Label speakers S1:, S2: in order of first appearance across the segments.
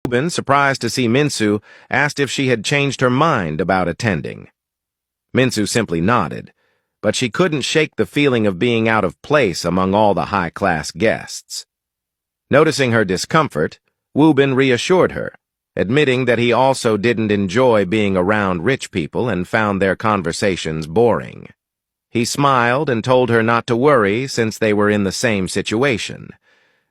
S1: Woo-bin, surprised to see Minsu, asked if she had changed her mind about attending. Minsu simply nodded, but she couldn't shake the feeling of being out of place among all the high-class guests. Noticing her discomfort, Woo-bin reassured her, admitting that he also didn't enjoy being around rich people and found their conversations boring. He smiled and told her not to worry since they were in the same situation.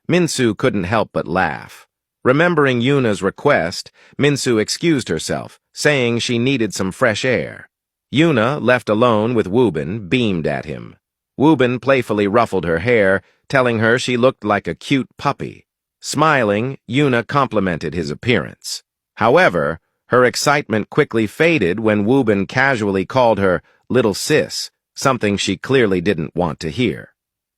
S1: Minsu couldn't help but laugh. Remembering Yuna's request, Minsu excused herself, saying she needed some fresh air. Yuna, left alone with Woo-bin, beamed at him. Woo-bin playfully ruffled her hair, telling her she looked like a cute puppy. Smiling, Yuna complimented his appearance. However, her excitement quickly faded when Woo-bin casually called her little sis, something she clearly didn't want to hear.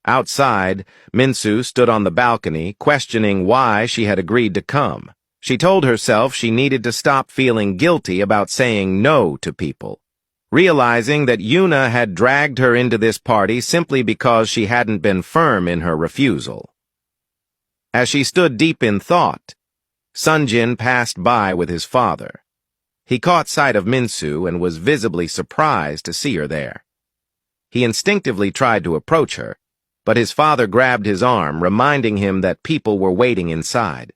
S1: Outside, Minsu stood on the balcony, questioning why she had agreed to come. She told herself she needed to stop feeling guilty about saying no to people, realizing that Yuna had dragged her into this party simply because she hadn't been firm in her refusal. As she stood deep in thought, Sunjin passed by with his father. He caught sight of Minsu and was visibly surprised to see her there. He instinctively tried to approach her, but his father grabbed his arm, reminding him that people were waiting inside.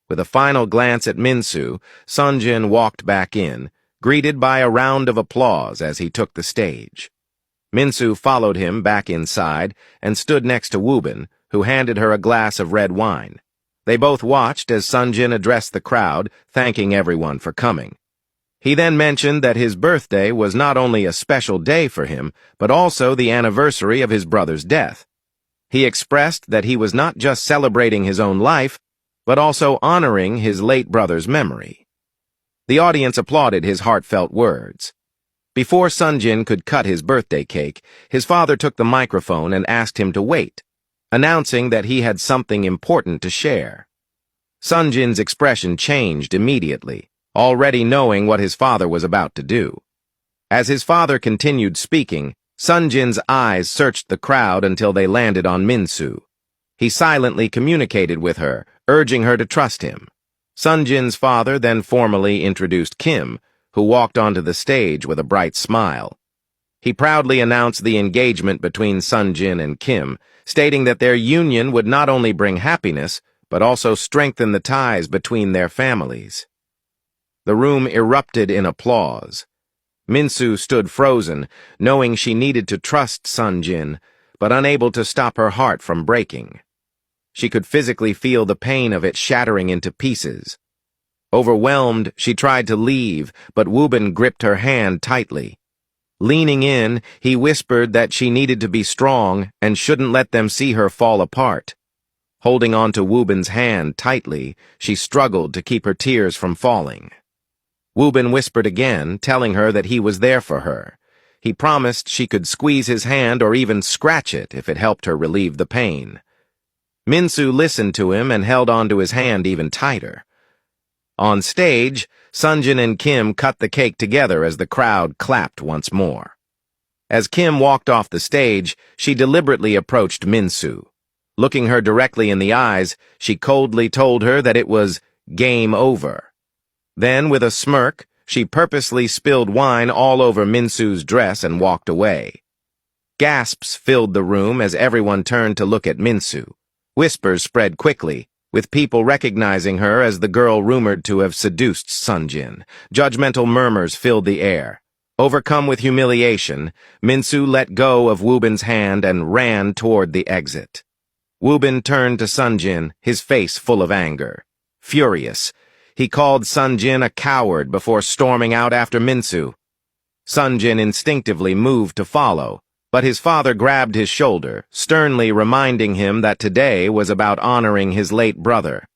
S1: With a final glance at Minsu, Sunjin walked back in, greeted by a round of applause as he took the stage. Minsu followed him back inside and stood next to Woo-bin, who handed her a glass of red wine. They both watched as Sunjin addressed the crowd, thanking everyone for coming. He then mentioned that his birthday was not only a special day for him, but also the anniversary of his brother's death. He expressed that he was not just celebrating his own life, but also honoring his late brother's memory. The audience applauded his heartfelt words. Before Sunjin could cut his birthday cake, his father took the microphone and asked him to wait, announcing that he had something important to share. Sunjin's expression changed immediately, already knowing what his father was about to do. As his father continued speaking, Sunjin's eyes searched the crowd until they landed on Minsu. He silently communicated with her, urging her to trust him. Sunjin's father then formally introduced Kim, who walked onto the stage with a bright smile. He proudly announced the engagement between Sunjin and Kim, stating that their union would not only bring happiness, but also strengthen the ties between their families. The room erupted in applause. Minsu stood frozen, knowing she needed to trust Sunjin, but unable to stop her heart from breaking. She could physically feel the pain of it shattering into pieces. Overwhelmed, she tried to leave, but Woo-bin gripped her hand tightly. Leaning in, he whispered that she needed to be strong and shouldn't let them see her fall apart. Holding on to Woo-bin's hand tightly, she struggled to keep her tears from falling. Woo-bin whispered again, telling her that he was there for her. He promised she could squeeze his hand or even scratch it if it helped her relieve the pain. Minsu listened to him and held onto his hand even tighter. On stage, Sunjin and Kim cut the cake together as the crowd clapped once more. As Kim walked off the stage, she deliberately approached Minsu. Looking her directly in the eyes, she coldly told her that it was game over. Then, with a smirk, she purposely spilled wine all over Minsu's dress and walked away. Gasps filled the room as everyone turned to look at Minsu. Whispers spread quickly, with people recognizing her as the girl rumored to have seduced Sunjin. Judgmental murmurs filled the air. Overcome with humiliation, Minsu let go of Woo-bin's hand and ran toward the exit. Woo-bin turned to Sunjin, his face full of anger. Furious, he called Sunjin a coward before storming out after Minsu. Sunjin instinctively moved to follow, but his father grabbed his shoulder, sternly reminding him that today was about honoring his late brother.